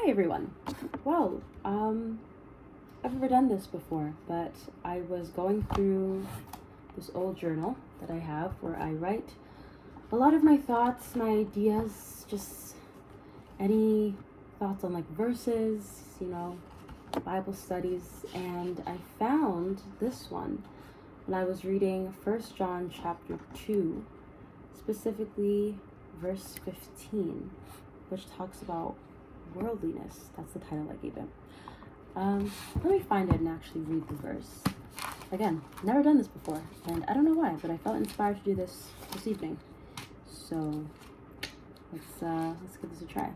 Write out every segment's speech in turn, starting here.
Hi everyone. Well, I've never done this before, but I was going through this old journal that I have where I write a lot of my thoughts, my ideas, just any thoughts on like verses, Bible studies, and I found this one when I was reading 1 John chapter 2, specifically verse 15, which talks about worldliness. That's the title I gave it. Let me find it and actually read the verse. Again, never done this before, and I don't know why, but I felt inspired to do this evening. So let's give this a try.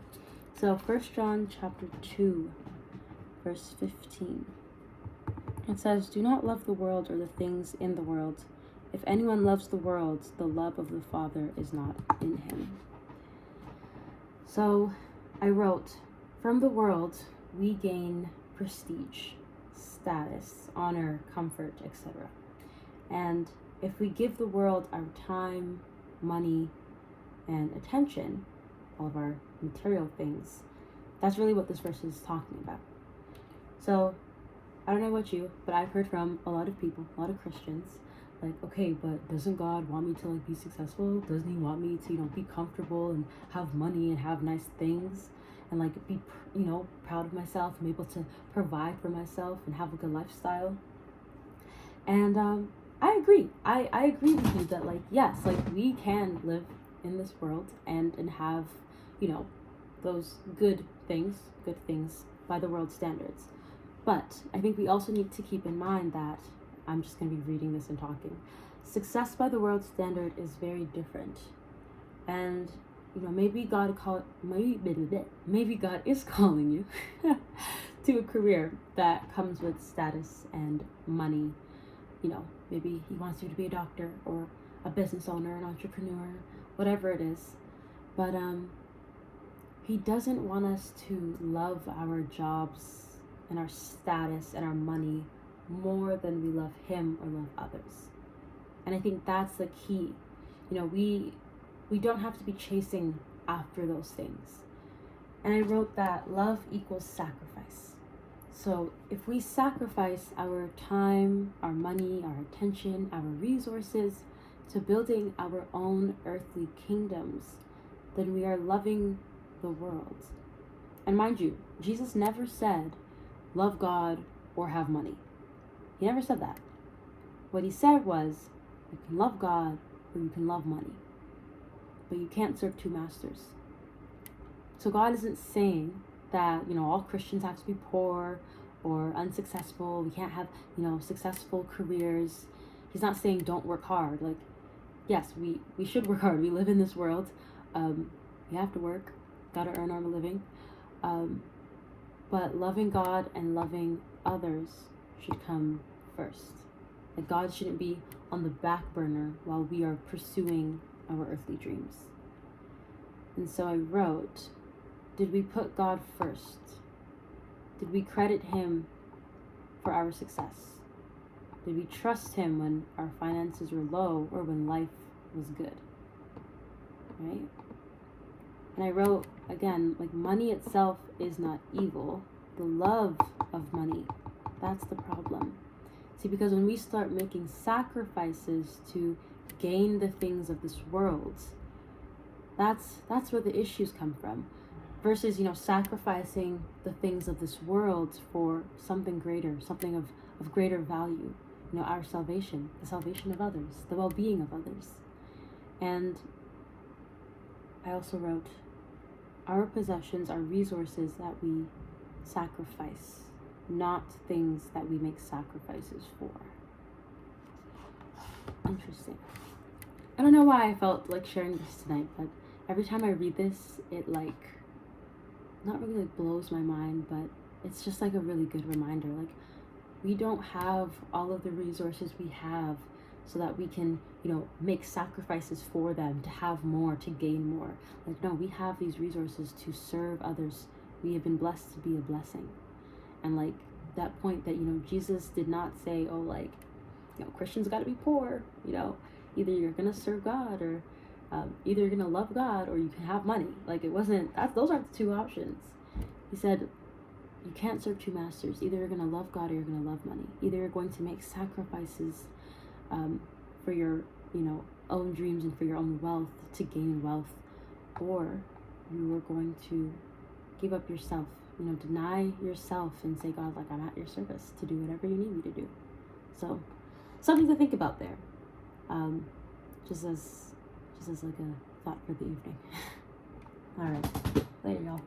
So 1 John chapter 2, verse 15. It says, "Do not love the world or the things in the world. If anyone loves the world, the love of the Father is not in him." So I wrote, from the world we gain prestige, status, honor, comfort, etc. And if we give the world our time, money, and attention, all of our material things, that's really what this verse is talking about. So I don't know about you, but I've heard from a lot of people, a lot of Christians, like, okay, but doesn't God want me to like be successful? Doesn't he want me to, be comfortable and have money and have nice things and like be, proud of myself and be able to provide for myself and have a good lifestyle? And I agree. I agree with you that like, yes, like we can live in this world and have, those good things by the world standards. But I think we also need to keep in mind that I'm just going to be reading this and talking. Success by the world standard is very different. And, maybe God is calling you to a career that comes with status and money. Maybe he wants you to be a doctor or a business owner, an entrepreneur, whatever it is. But he doesn't want us to love our jobs and our status and our money more than we love him or love others. And I think that's the key. We don't have to be chasing after those things. And I wrote that love equals sacrifice. So if we sacrifice our time, our money, our attention, our resources to building our own earthly kingdoms, then we are loving the world. And mind you, Jesus never said, love God or have money. He never said that. What he said was, you can love God or you can love money, but you can't serve two masters. So God isn't saying that, all Christians have to be poor or unsuccessful. We can't have, successful careers. He's not saying don't work hard. Like, yes, we should work hard. We live in this world. We have to work, gotta earn our living. But loving God and loving others should come first. Like God shouldn't be on the back burner while we are pursuing our earthly dreams. And so I wrote, did we put God first? Did we credit him for our success? Did we trust him when our finances were low or when life was good? Right? And I wrote, again, like money itself is not evil. The love of money, that's the problem. See, because when we start making sacrifices to gain the things of this world, that's where the issues come from. Versus, sacrificing the things of this world for something greater, something of greater value. Our salvation, the salvation of others, the well-being of others. And I also wrote, our possessions are resources that we sacrifice, not things that we make sacrifices for. Interesting. I don't know why I felt like sharing this tonight, but every time I read this, it not really blows my mind, but it's just like a really good reminder. Like, we don't have all of the resources we have so that we can, make sacrifices for them, to have more, to gain more. Like, no, we have these resources to serve others. We have been blessed to be a blessing. And like that point that, Jesus did not say, Christians got to be poor, either you're going to serve God or either you're going to love God or you can have money. Like, it wasn't, those aren't the two options. He said, you can't serve two masters. Either you're going to love God or you're going to love money. Either you're going to make sacrifices for your, own dreams and for your own wealth, to gain wealth, or you are going to give up yourself, deny yourself and say, God, like, I'm at your service to do whatever you need me to do. So something to think about there. Just as like a thought for the evening. All right. Later, y'all.